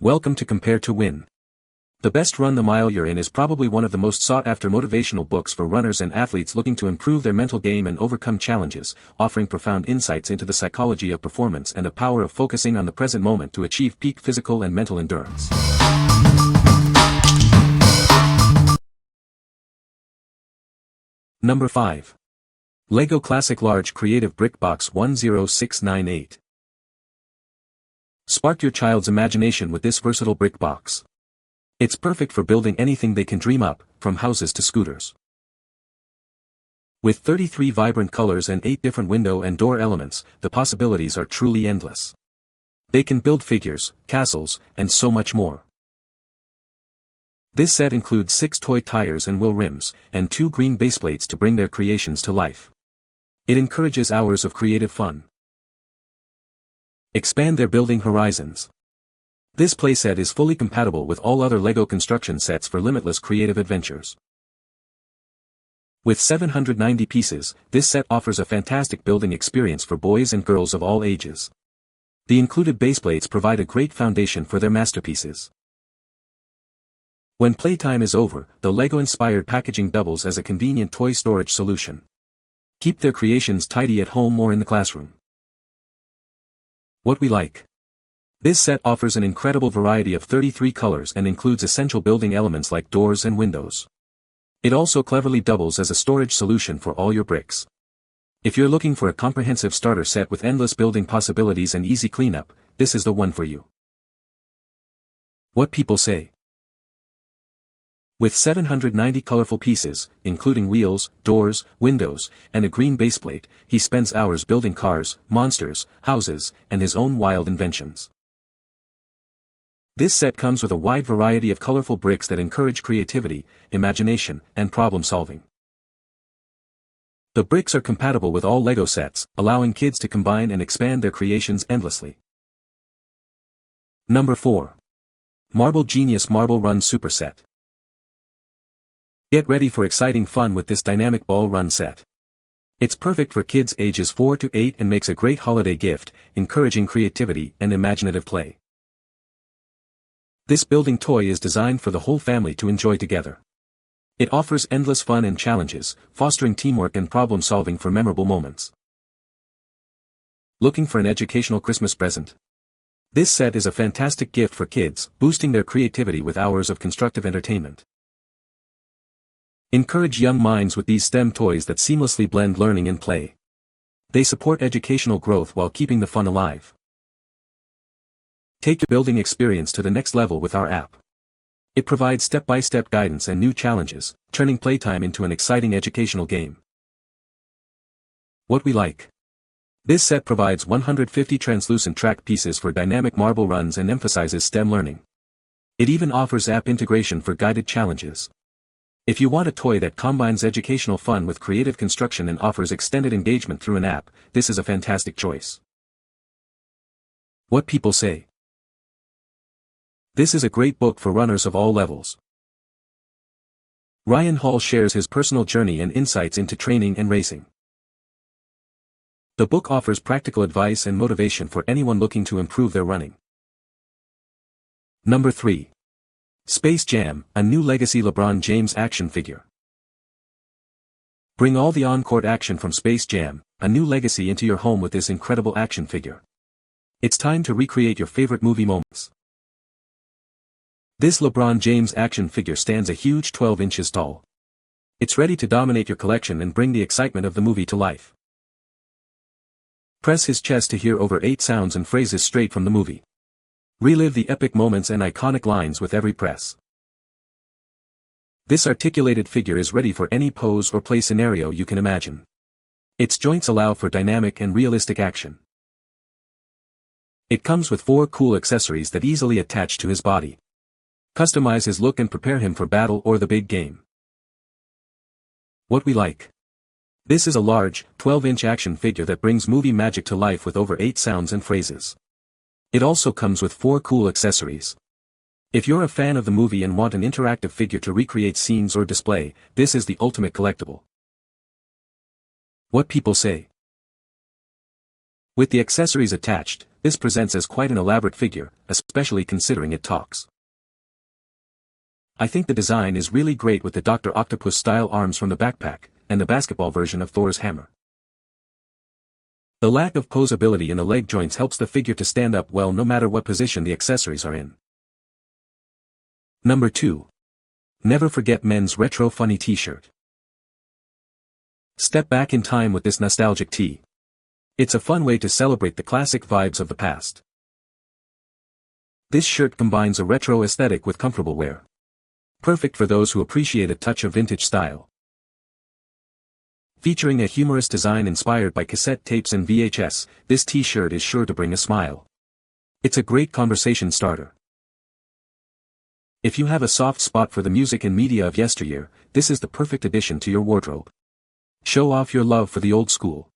Welcome to Compare to Win. The Best Run the Mile You're In is probably one of the most sought-after motivational books for runners and athletes looking to improve their mental game and overcome challenges, offering profound insights into the psychology of performance and the power of focusing on the present moment to achieve peak physical and mental endurance. Number 5. LEGO Classic Large Creative Brick Box 10698. Spark your child's imagination with this versatile brick box. It's perfect for building anything they can dream up, from houses to scooters. With 33 vibrant colors and 8 different window and door elements, the possibilities are truly endless. They can build figures, castles, and so much more. This set includes 6 toy tires and wheel rims, and 2 green baseplates to bring their creations to life. It encourages hours of creative fun. Expand their building horizons. This playset is fully compatible with all other LEGO construction sets for limitless creative adventures. With 790 pieces, this set offers a fantastic building experience for boys and girls of all ages. The included baseplates provide a great foundation for their masterpieces. When playtime is over, the LEGO-inspired packaging doubles as a convenient toy storage solution. Keep their creations tidy at home or in the classroom. What we like. This set offers an incredible variety of 33 colors and includes essential building elements like doors and windows. It also cleverly doubles as a storage solution for all your bricks. If you're looking for a comprehensive starter set with endless building possibilities and easy cleanup, this is the one for you. What people say. With 790 colorful pieces, including wheels, doors, windows, and a green baseplate, he spends hours building cars, monsters, houses, and his own wild inventions. This set comes with a wide variety of colorful bricks that encourage creativity, imagination, and problem solving. The bricks are compatible with all LEGO sets, allowing kids to combine and expand their creations endlessly. Number 4. Marble Genius Marble Run Superset. Get ready for exciting fun with this dynamic ball run set. It's perfect for kids ages 4 to 8 and makes a great holiday gift, encouraging creativity and imaginative play. This building toy is designed for the whole family to enjoy together. It offers endless fun and challenges, fostering teamwork and problem solving for memorable moments. Looking for an educational Christmas present? This set is a fantastic gift for kids, boosting their creativity with hours of constructive entertainment. Encourage young minds with these STEM toys that seamlessly blend learning and play. They support educational growth while keeping the fun alive. Take your building experience to the next level with our app. It provides step-by-step guidance and new challenges, turning playtime into an exciting educational game. What we like. This set provides 150 translucent track pieces for dynamic marble runs and emphasizes STEM learning. It even offers app integration for guided challenges. If you want a toy that combines educational fun with creative construction and offers extended engagement through an app, this is a fantastic choice. What people say. This is a great book for runners of all levels. Ryan Hall shares his personal journey and insights into training and racing. The book offers practical advice and motivation for anyone looking to improve their running. Number 3. Space Jam, a new legacy LeBron James action figure. Bring all the on-court action from Space Jam, a new legacy into your home with this incredible action figure. It's time to recreate your favorite movie moments. This LeBron James action figure stands a huge 12 inches tall. It's ready to dominate your collection and bring the excitement of the movie to life. Press his chest to hear over 8 sounds and phrases straight from the movie. Relive the epic moments and iconic lines with every press. This articulated figure is ready for any pose or play scenario you can imagine. Its joints allow for dynamic and realistic action. It comes with 4 cool accessories that easily attach to his body. Customize his look and prepare him for battle or the big game. What we like. This is a large, 12-inch action figure that brings movie magic to life with over 8 sounds and phrases. It also comes with 4 cool accessories. If you're a fan of the movie and want an interactive figure to recreate scenes or display, this is the ultimate collectible. What people say. With the accessories attached, This presents as quite an elaborate figure, especially considering it talks. I think the design is really great with the Dr. Octopus-style arms from the backpack, and the basketball version of Thor's hammer. The lack of posability in the leg joints helps the figure to stand up well no matter what position the accessories are in. Number 2. Never forget men's retro funny t-shirt. Step back in time with this nostalgic tee. It's a fun way to celebrate the classic vibes of the past. This shirt combines a retro aesthetic with comfortable wear. Perfect for those who appreciate a touch of vintage style. Featuring a humorous design inspired by cassette tapes and VHS, this t-shirt is sure to bring a smile. It's a great conversation starter. If you have a soft spot for the music and media of yesteryear, this is the perfect addition to your wardrobe. Show off your love for the old school.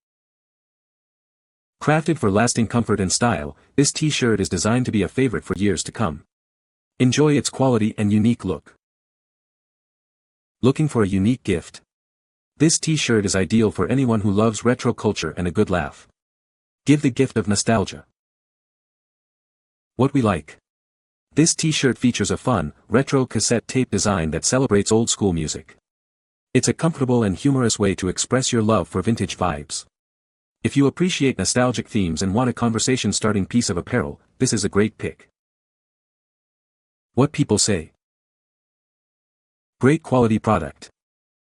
Crafted for lasting comfort and style, this t-shirt is designed to be a favorite for years to come. Enjoy its quality and unique look. Looking for a unique gift? This t-shirt is ideal for anyone who loves retro culture and a good laugh. Give the gift of nostalgia. What we like. This t-shirt features a fun, retro cassette tape design that celebrates old school music. It's a comfortable and humorous way to express your love for vintage vibes. If you appreciate nostalgic themes and want a conversation-starting piece of apparel, this is a great pick. What people say. Great quality product.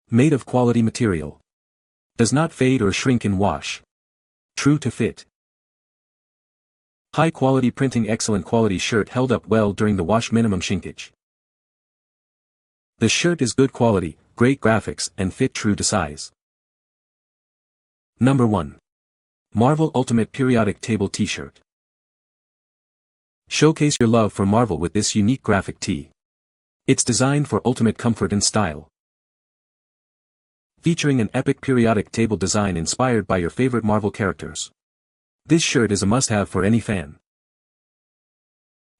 Made of quality material. Does not fade or shrink in wash. True to fit. High quality printing. Excellent quality shirt held up well during the wash. Minimum shrinkage. The shirt is good quality, great graphics, and fit true to size. Number 1. Marvel Ultimate Periodic Table T-shirt. Showcase your love for Marvel with this unique graphic tee. It's designed for ultimate comfort and style. Featuring an epic periodic table design inspired by your favorite Marvel characters. This shirt is a must-have for any fan.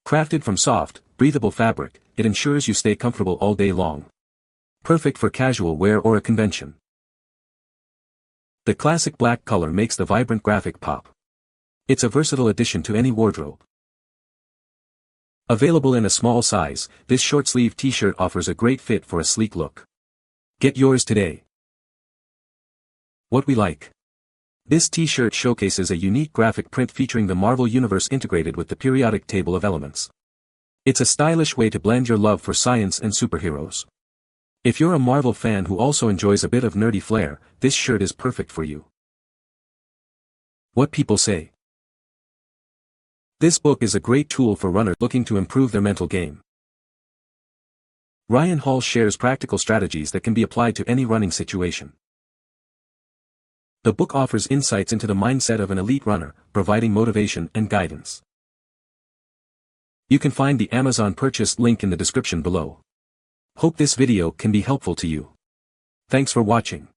Crafted from soft, breathable fabric, it ensures you stay comfortable all day long. Perfect for casual wear or a convention. The classic black color makes the vibrant graphic pop. It's a versatile addition to any wardrobe. Available in a small size, this short-sleeve t-shirt offers a great fit for a sleek look. Get yours today. What we like. This t-shirt showcases a unique graphic print featuring the Marvel Universe integrated with the periodic table of elements. It's a stylish way to blend your love for science and superheroes. If you're a Marvel fan who also enjoys a bit of nerdy flair, this shirt is perfect for you. What people say. This book is a great tool for runners looking to improve their mental game. Ryan Hall shares practical strategies that can be applied to any running situation. The book offers insights into the mindset of an elite runner, providing motivation and guidance. You can find the Amazon purchase link in the description below. Hope this video can be helpful to you. Thanks for watching.